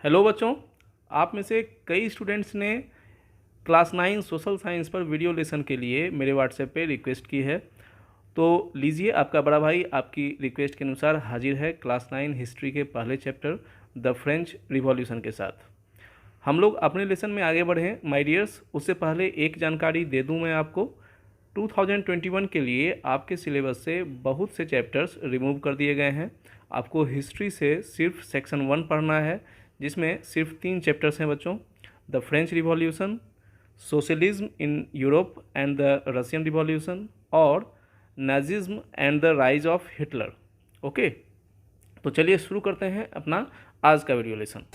Hello बच्चों, आप में से कई स्टूडेंट्स ने क्लास 9 सोशल साइंस पर वीडियो लेसन के लिए मेरे व्हाट्सएप पे रिक्वेस्ट की है। तो लीजिए, आपका बड़ा भाई आपकी रिक्वेस्ट के अनुसार हाजिर है क्लास 9 हिस्ट्री के पहले चैप्टर द फ्रेंच रिवॉल्यूशन के साथ। हम लोग अपने लेसन में आगे बढ़ें माय डियर्स। उससे पहले एक जानकारी दे दूं मैं आपको। 2021 के लिए आपके सिलेबस से बहुत से चैप्टर्स रिमूव कर दिए गए हैं। आपको हिस्ट्री से सिर्फ सेक्शन 1 पढ़ना है, जिसमें सिर्फ 3 चैप्टर्स हैं बच्चों। The French revolution, socialism in Europe and the Russian revolution, और Nazism and the rise of Hitler. Okay, तो चलिए शुरू करते हैं अपना आज का वीडियो लेसन।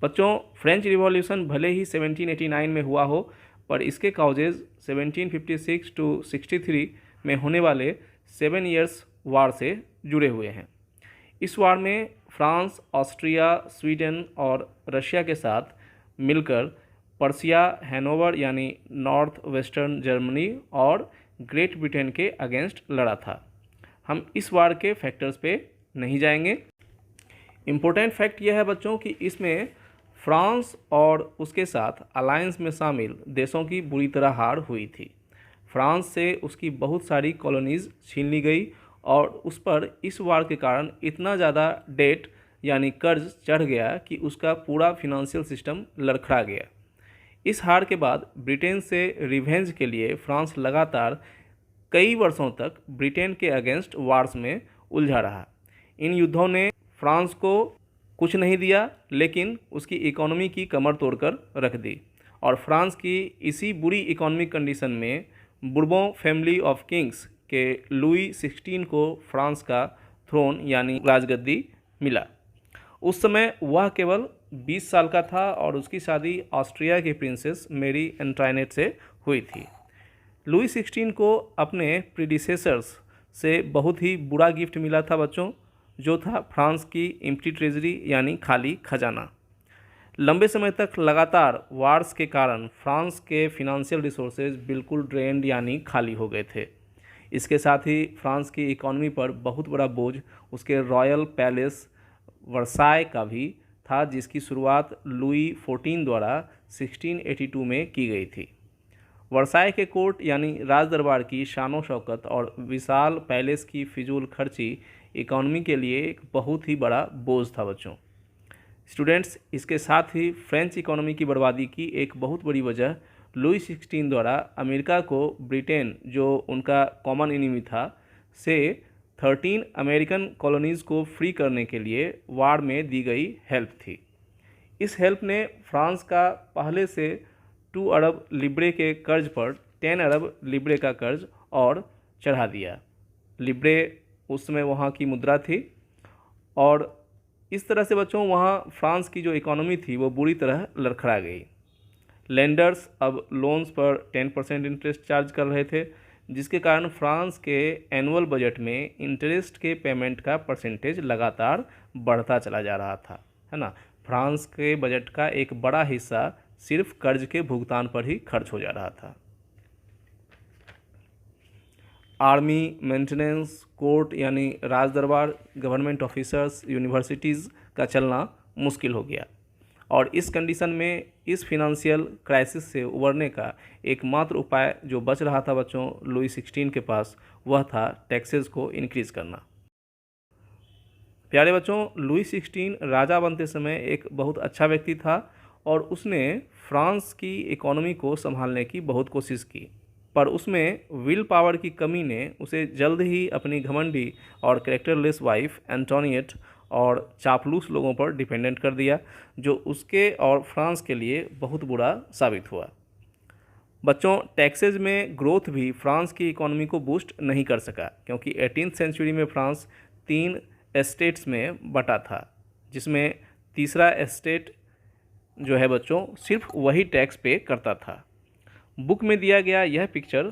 बच्चों, फ्रेंच रिवॉल्यूशन भले ही 1789 में हुआ हो, पर इसके काउजेज 1756 टू 63 में होने वाले 7 ईयर्स वार से जुड़े हुए हैं। इस वार में फ्रांस, ऑस्ट्रिया, स्वीडन और रशिया के साथ मिलकर पर्सिया, हैनोवर यानी नॉर्थ वेस्टर्न जर्मनी और ग्रेट ब्रिटेन के अगेंस्ट लड़ा था। हम इस वार के फैक्टर्स पे नहीं जाएंगे। इम्पोर्टेंट फैक्ट यह है बच्चों कि इसमें फ्रांस और उसके साथ अलायंस में शामिल देशों की बुरी तरह हार हुई थी। फ्रांस से उसकी बहुत सारी कॉलोनीज़ छीन ली गई और उस पर इस वार के कारण इतना ज़्यादा डेट यानी कर्ज चढ़ गया कि उसका पूरा फिनेंशियल सिस्टम लड़खड़ा गया। इस हार के बाद ब्रिटेन से रिवेंज के लिए फ्रांस लगातार कई वर्षों तक ब्रिटेन के अगेंस्ट वार्स में उलझा रहा। इन युद्धों ने फ्रांस को कुछ नहीं दिया, लेकिन उसकी इकोनॉमी की कमर तोड़कर रख दी। और फ्रांस की इसी बुरी इकोनॉमिक कंडीशन में बुर्बों फैमिली ऑफ किंग्स के लुई 16 को फ्रांस का थ्रोन यानी राजगद्दी मिला। उस समय वह केवल 20 साल का था और उसकी शादी ऑस्ट्रिया की प्रिंसेस मेरी एंटाइनेट से हुई थी। लुई 16 को अपने प्रीडिसेसर्स से बहुत ही बुरा गिफ्ट मिला था बच्चों, जो था फ्रांस की एम्प्टी ट्रेजरी यानी खाली खजाना। लंबे समय तक लगातार वार्स के कारण फ्रांस के फिनेंशियल रिसोर्सेज बिल्कुल ड्रेन्ड यानी खाली हो गए थे। इसके साथ ही फ्रांस की इकोनॉमी पर बहुत बड़ा बोझ उसके रॉयल पैलेस वर्साय का भी था, जिसकी शुरुआत लुई 14 द्वारा 1682 में की गई थी। वर्साय के कोर्ट यानी राज दरबार की शानो शौकत और विशाल पैलेस की फिजूल खर्ची इकोनॉमी के लिए एक बहुत ही बड़ा बोझ था बच्चों। स्टूडेंट्स, इसके साथ ही फ्रेंच इकोनॉमी की बर्बादी की एक बहुत बड़ी वजह लुई 16 द्वारा अमेरिका को ब्रिटेन, जो उनका कॉमन एनिमी था, से 13 अमेरिकन कॉलोनीज़ को फ्री करने के लिए वार में दी गई हेल्प थी। इस हेल्प ने फ्रांस का पहले से 2 अरब लिब्रे के कर्ज पर 10 अरब लिब्रे का कर्ज और चढ़ा दिया। लिब्रे उस समय वहाँ की मुद्रा थी और इस तरह से बच्चों वहाँ फ्रांस की जो इकोनॉमी थी वो बुरी तरह लड़खड़ा गई। लेंडर्स अब लोन्स पर 10% इंटरेस्ट चार्ज कर रहे थे, जिसके कारण फ्रांस के एनुअल बजट में इंटरेस्ट के पेमेंट का परसेंटेज लगातार बढ़ता चला जा रहा था, है ना। फ्रांस के बजट का एक बड़ा हिस्सा सिर्फ कर्ज के भुगतान पर ही खर्च हो जा रहा था। आर्मी, मेंटेनेंस, कोर्ट यानी राज दरबार, गवर्नमेंट ऑफिसर्स, यूनिवर्सिटीज़ का चलना मुश्किल हो गया। और इस कंडीशन में इस फिनेंशियल क्राइसिस से उबरने का एकमात्र उपाय जो बच रहा था बच्चों लुई 16 के पास, वह था टैक्सेस को इंक्रीज़ करना। प्यारे बच्चों, लुई 16 राजा बनते समय एक बहुत अच्छा व्यक्ति था और उसने फ्रांस की इकोनॉमी को संभालने की बहुत कोशिश की, पर उसमें विल पावर की कमी ने उसे जल्द ही अपनी घमंडी और कैरेक्टरलेस वाइफ एंटोनिएट और चापलूस लोगों पर डिपेंडेंट कर दिया, जो उसके और फ्रांस के लिए बहुत बुरा साबित हुआ। बच्चों, टैक्सेज में ग्रोथ भी फ्रांस की इकोनॉमी को बूस्ट नहीं कर सका, क्योंकि 18th सेंचुरी में फ्रांस 3 एस्टेट्स में बटा था, जिसमें तीसरा एस्टेट जो है बच्चों सिर्फ वही टैक्स पे करता था। बुक में दिया गया यह पिक्चर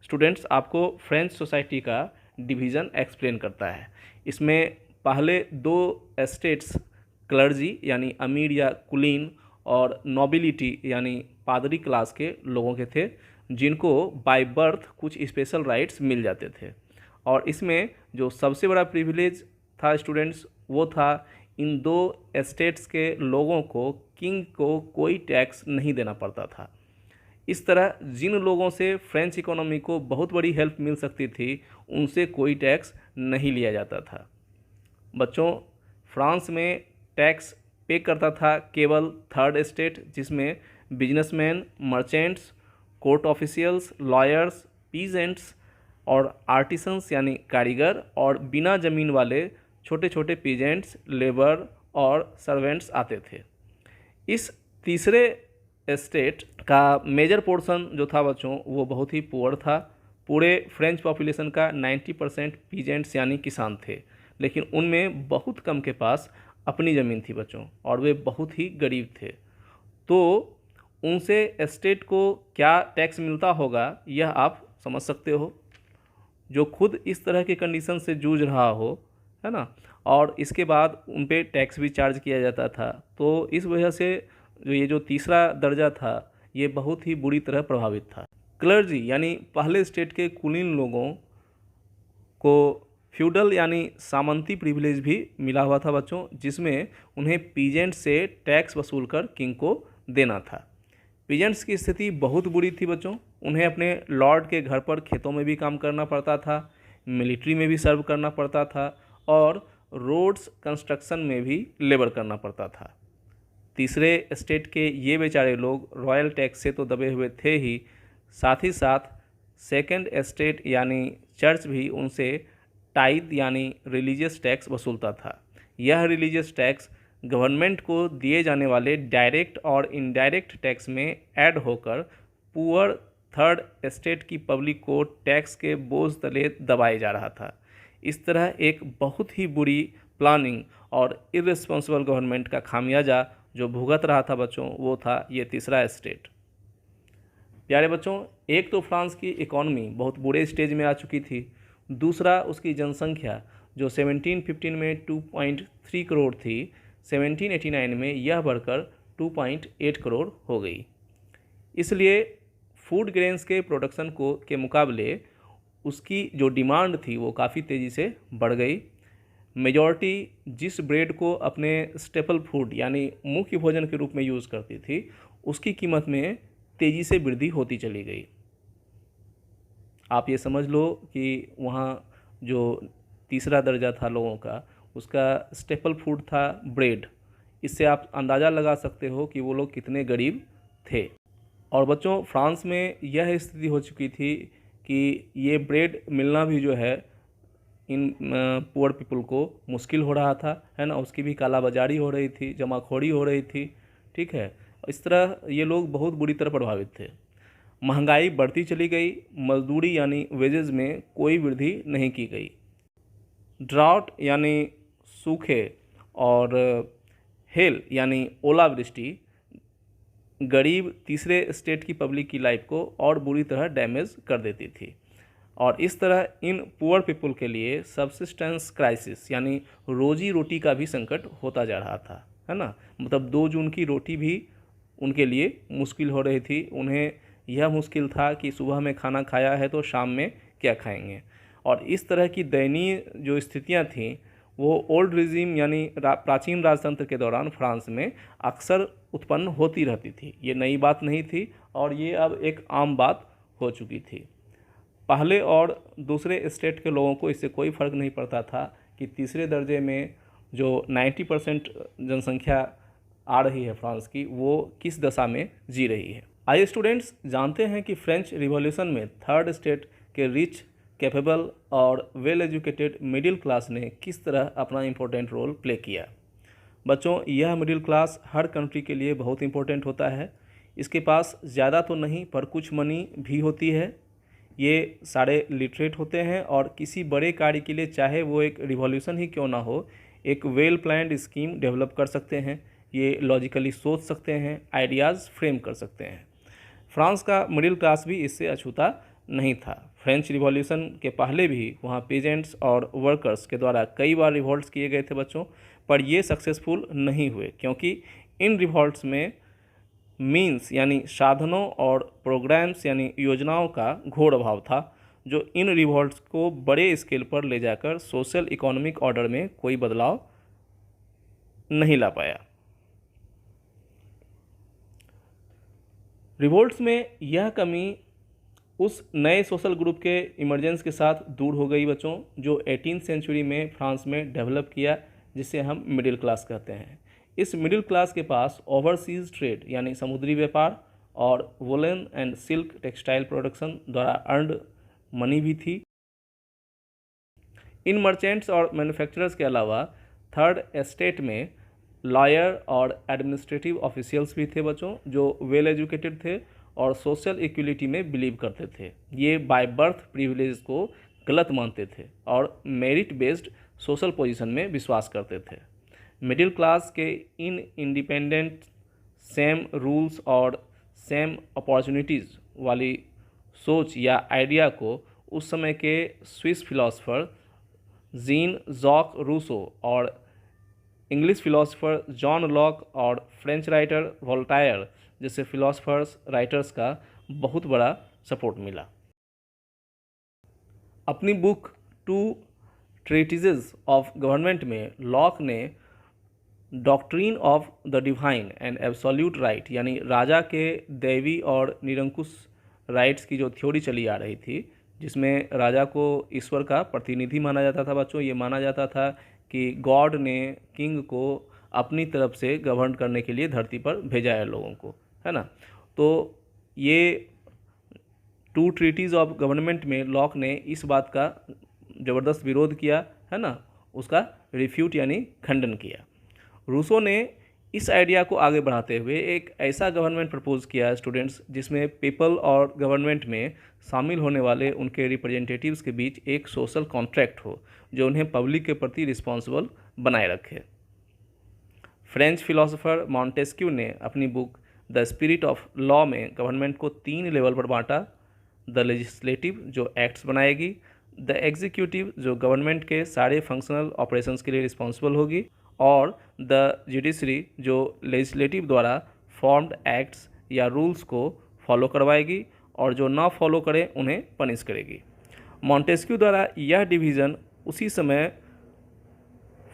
स्टूडेंट्स आपको फ्रेंच सोसाइटी का डिवीज़न एक्सप्लेन करता है। इसमें पहले 2 एस्टेट्स क्लर्जी यानी अमीर या कुलीन और नोबिलिटी यानी पादरी क्लास के लोगों के थे, जिनको बाय बर्थ कुछ स्पेशल राइट्स मिल जाते थे। और इसमें जो सबसे बड़ा प्रिविलेज था स्टूडेंट्स, वो था इन दो स्टेट्स के लोगों को किंग को कोई टैक्स नहीं देना पड़ता था। इस तरह जिन लोगों से फ्रेंच इकोनॉमी को बहुत बड़ी हेल्प मिल सकती थी, उनसे कोई टैक्स नहीं लिया जाता था। बच्चों, फ्रांस में टैक्स पे करता था केवल थर्ड स्टेट, जिसमें businessman, merchants, court officials, lawyers, peasants और आर्टिसंस यानी कारीगर, और बिना ज़मीन वाले छोटे छोटे पीजेंट्स, लेबर और सर्वेंट्स आते थे। इस तीसरे स्टेट का मेजर पोर्शन जो था बच्चों, वो बहुत ही पुअर था। पूरे फ्रेंच पॉपुलेशन का 90% पीजेंट्स यानी किसान थे, लेकिन उनमें बहुत कम के पास अपनी ज़मीन थी बच्चों, और वे बहुत ही गरीब थे। तो उनसे स्टेट को क्या टैक्स मिलता होगा, यह आप समझ सकते हो। जो खुद इस तरह के कंडीशन से जूझ रहा हो, है ना, और इसके बाद उन पे टैक्स भी चार्ज किया जाता था। तो इस वजह से जो तीसरा दर्जा था, ये बहुत ही बुरी तरह प्रभावित था। क्लर्जी यानी पहले स्टेट के कुलीन लोगों को फ्यूडल यानी सामंती प्रिविलेज भी मिला हुआ था बच्चों, जिसमें उन्हें पीजेंट से टैक्स वसूल कर किंग को देना था। पीजेंट्स की स्थिति बहुत बुरी थी बच्चों। उन्हें अपने लॉर्ड के घर पर खेतों में भी काम करना पड़ता था, मिलिट्री में भी सर्व करना पड़ता था, और रोड्स कंस्ट्रक्शन में भी लेबर करना पड़ता था। तीसरे स्टेट के ये बेचारे लोग रॉयल टैक्स से तो दबे हुए थे ही, साथ ही साथ सेकंड स्टेट यानी चर्च भी उनसे टाइद यानी रिलीजियस टैक्स वसूलता था। यह रिलीजियस टैक्स गवर्नमेंट को दिए जाने वाले डायरेक्ट और इनडायरेक्ट टैक्स में ऐड होकर पुअर थर्ड स्टेट की पब्लिक को टैक्स के बोझ तले दबाया जा रहा था। इस तरह एक बहुत ही बुरी प्लानिंग और इर्रेस्पॉन्सिबल गवर्नमेंट का खामियाजा जो भुगत रहा था बच्चों, वो था ये तीसरा स्टेट। प्यारे बच्चों, एक तो फ्रांस की इकॉनमी बहुत बुरे स्टेज में आ चुकी थी, दूसरा उसकी जनसंख्या जो 1715 में 2.3 करोड़ थी, 1789 में यह बढ़कर 2.8 करोड़ हो गई। इसलिए फूड ग्रेन्स के प्रोडक्शन के मुकाबले उसकी जो डिमांड थी वो काफ़ी तेज़ी से बढ़ गई। मेजॉरिटी जिस ब्रेड को अपने स्टेपल फूड यानी मुख्य भोजन के रूप में यूज़ करती थी, उसकी कीमत में तेज़ी से वृद्धि होती चली गई। आप ये समझ लो कि वहाँ जो तीसरा दर्जा था लोगों का, उसका स्टेपल फूड था ब्रेड। इससे आप अंदाज़ा लगा सकते हो कि वो लोग कितने गरीब थे। और बच्चों, फ्रांस में यह स्थिति हो चुकी थी कि ये ब्रेड मिलना भी जो है इन पुअर पीपल को मुश्किल हो रहा था, है ना। उसकी भी कालाबाजारी हो रही थी, जमाखोरी हो रही थी, ठीक है। इस तरह ये लोग बहुत बुरी तरह प्रभावित थे। महंगाई बढ़ती चली गई, मजदूरी यानी वेजेस में कोई वृद्धि नहीं की गई। ड्राउट यानी सूखे और हेल यानी ओलावृष्टि गरीब तीसरे स्टेट की पब्लिक की लाइफ को और बुरी तरह डैमेज कर देती थी। और इस तरह इन पुअर पीपल के लिए सब्सिस्टेंस क्राइसिस यानी रोजी रोटी का भी संकट होता जा रहा था, है ना। मतलब 2 जून की रोटी भी उनके लिए मुश्किल हो रही थी। उन्हें यह मुश्किल था कि सुबह में खाना खाया है तो शाम में क्या खाएंगे। और इस तरह की दयनीय जो स्थितियां थीं, वो ओल्ड रिजीम यानी प्राचीन राजतंत्र के दौरान फ्रांस में अक्सर उत्पन्न होती रहती थी। ये नई बात नहीं थी, और ये अब एक आम बात हो चुकी थी। पहले और दूसरे स्टेट के लोगों को इससे कोई फ़र्क नहीं पड़ता था कि तीसरे दर्जे में जो 90% जनसंख्या आ रही है फ्रांस की, वो किस दशा में जी रही है। आइए स्टूडेंट्स, जानते हैं कि फ्रेंच रिवॉल्यूशन में थर्ड स्टेट के रिच, कैपेबल और वेल एजुकेटेड मिडिल क्लास ने किस तरह अपना इम्पोर्टेंट रोल प्ले किया। बच्चों, यह मिडिल क्लास हर कंट्री के लिए बहुत इंपॉर्टेंट होता है। इसके पास ज़्यादा तो नहीं पर कुछ मनी भी होती है। ये सारे लिटरेट होते हैं और किसी बड़े कार्य के लिए, चाहे वो एक रिवॉल्यूशन ही क्यों ना हो, एक वेल प्लान्ड स्कीम डेवलप कर सकते हैं। ये लॉजिकली सोच सकते हैं, आइडियाज़ फ्रेम कर सकते हैं। फ्रांस का मिडिल क्लास भी इससे अछूता नहीं था। फ्रेंच रिवॉल्यूशन के पहले भी वहाँ पेजेंट्स और वर्कर्स के द्वारा कई बार रिवॉल्ट्स किए गए थे बच्चों, पर ये सक्सेसफुल नहीं हुए, क्योंकि इन रिवॉल्ट्स में मीन्स यानी साधनों और प्रोग्राम्स यानी योजनाओं का घोर अभाव था, जो इन रिवॉल्ट्स को बड़े स्केल पर ले जाकर सोशल इकोनॉमिक ऑर्डर में कोई बदलाव नहीं ला पाया। रिवोल्ट्स में यह कमी उस नए सोशल ग्रुप के इमरजेंस के साथ दूर हो गई बच्चों, जो 18वीं सेंचुरी में फ्रांस में डेवलप किया, जिसे हम मिडिल क्लास कहते हैं। इस मिडिल क्लास के पास ओवरसीज ट्रेड यानी समुद्री व्यापार और woollen and silk textile production द्वारा अर्नड मनी भी थी। इन मर्चेंट्स और मैन्युफैक्चरर्स के अलावा थर्ड एस्टेट में लॉयर और एडमिनिस्ट्रेटिव ऑफिशियल्स भी थे बच्चों, जो वेल एजुकेटेड थे और सोशल इक्वलिटी में बिलीव करते थे। ये बाय बर्थ प्रिविलेज को गलत मानते थे और मेरिट बेस्ड सोशल पोजीशन में विश्वास करते थे। मिडिल क्लास के इन इंडिपेंडेंट सेम रूल्स और सेम अपॉर्चुनिटीज़ वाली सोच या आइडिया को उस समय के Swiss philosopher Jean Jacques Rousseau और इंग्लिश फिलोसोफर जॉन लॉक और फ्रेंच राइटर वोल्टायर जैसे फिलोसोफर्स राइटर्स का बहुत बड़ा सपोर्ट मिला। अपनी book two treatises of government में लॉक ने doctrine of the divine and absolute right यानी राजा के दैवी और निरंकुश राइट्स की जो थ्योरी चली आ रही थी, जिसमें राजा को ईश्वर का प्रतिनिधि माना जाता था बच्चों। ये माना जाता था कि गॉड ने किंग को अपनी तरफ से गवर्न करने के लिए धरती पर भेजा है लोगों को, है ना। तो ये टू ट्रीटीज़ ऑफ गवर्नमेंट में लॉक ने इस बात का ज़बरदस्त विरोध किया, है ना, उसका रिफ्यूट यानी खंडन किया। रूसो ने इस आइडिया को आगे बढ़ाते हुए एक ऐसा गवर्नमेंट प्रपोज किया स्टूडेंट्स, जिसमें पीपल और गवर्नमेंट में शामिल होने वाले उनके रिप्रेजेंटेटिव्स के बीच एक सोशल कॉन्ट्रैक्ट हो, जो उन्हें पब्लिक के प्रति रिस्पॉन्सिबल बनाए रखे। फ्रेंच फिलोसोफर मॉन्टेस्क्यू ने अपनी book the spirit of law में गवर्नमेंट को 3 लेवल पर बांटा। द लेजिस्लेटिव जो एक्ट्स बनाएगी, द एग्जीक्यूटिव जो गवर्नमेंट के सारे फंक्शनल ऑपरेशंस के लिए रिस्पॉन्सिबल होगी, और द जुडिशरी जो लेजिस्लेटिव द्वारा फॉर्म्ड एक्ट्स या रूल्स को फॉलो करवाएगी और जो ना फॉलो करें उन्हें पनिश करेगी। मॉन्टेस्क्यू द्वारा यह डिवीज़न उसी समय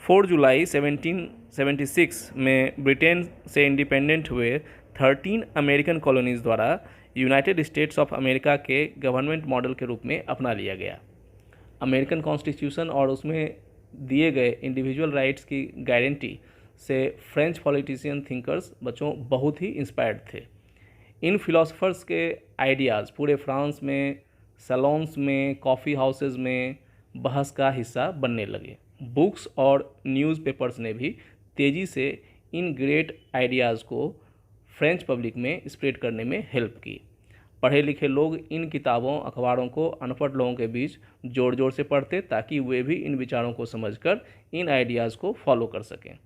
4 जुलाई 1776 में ब्रिटेन से इंडिपेंडेंट हुए 13 अमेरिकन कॉलोनीज़ द्वारा यूनाइटेड स्टेट्स ऑफ अमेरिका के गवर्नमेंट मॉडल के रूप में अपना लिया गया। अमेरिकन कॉन्स्टिट्यूशन और उसमें दिए गए इंडिविजुअल राइट्स की गारंटी से फ्रेंच पॉलिटिशियन थिंकर्स बच्चों बहुत ही इंस्पायर्ड थे। इन फिलोसोफर्स के आइडियाज़ पूरे फ्रांस में सैलॉन्स में, कॉफ़ी हाउसेस में बहस का हिस्सा बनने लगे। बुक्स और न्यूज़पेपर्स ने भी तेज़ी से इन ग्रेट आइडियाज़ को फ्रेंच पब्लिक में स्प्रेड करने में हेल्प की। पढ़े लिखे लोग इन किताबों अखबारों को अनपढ़ लोगों के बीच जोर जोर से पढ़ते, ताकि वे भी इन विचारों को समझकर इन आइडियाज़ को फॉलो कर सकें।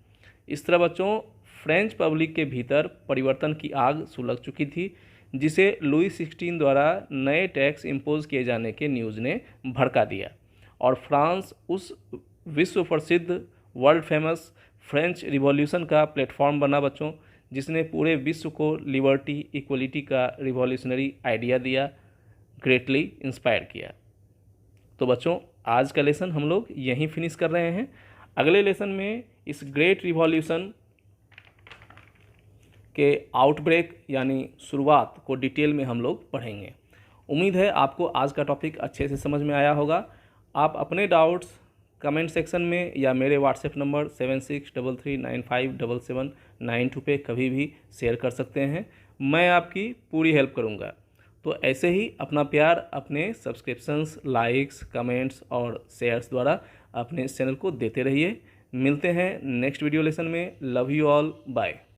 इस तरह बच्चों फ्रेंच पब्लिक के भीतर परिवर्तन की आग सुलग चुकी थी, जिसे लुई 16 द्वारा नए टैक्स इम्पोज किए जाने के न्यूज़ ने भड़का दिया, और फ्रांस उस विश्व प्रसिद्ध वर्ल्ड फेमस फ्रेंच रिवॉल्यूशन का प्लेटफॉर्म बना बच्चों, जिसने पूरे विश्व को लिबर्टी इक्वलिटी का रिवॉल्यूशनरी आइडिया दिया, ग्रेटली इंस्पायर किया। तो बच्चों आज का लेसन हम लोग यहीं फिनिश कर रहे हैं। अगले लेसन में इस ग्रेट रिवॉल्यूशन के आउटब्रेक यानी शुरुआत को डिटेल में हम लोग पढ़ेंगे। उम्मीद है आपको आज का टॉपिक अच्छे से समझ में आया होगा। आप अपने डाउट्स कमेंट सेक्शन में या मेरे व्हाट्सएप नंबर 7633957792 पे कभी भी शेयर कर सकते हैं। मैं आपकी पूरी हेल्प करूंगा। तो ऐसे ही अपना प्यार अपने सब्सक्रिप्शंस, लाइक्स, कमेंट्स और शेयर्स द्वारा अपने चैनल को देते रहिए। मिलते हैं नेक्स्ट वीडियो लेसन में। Love you all, bye.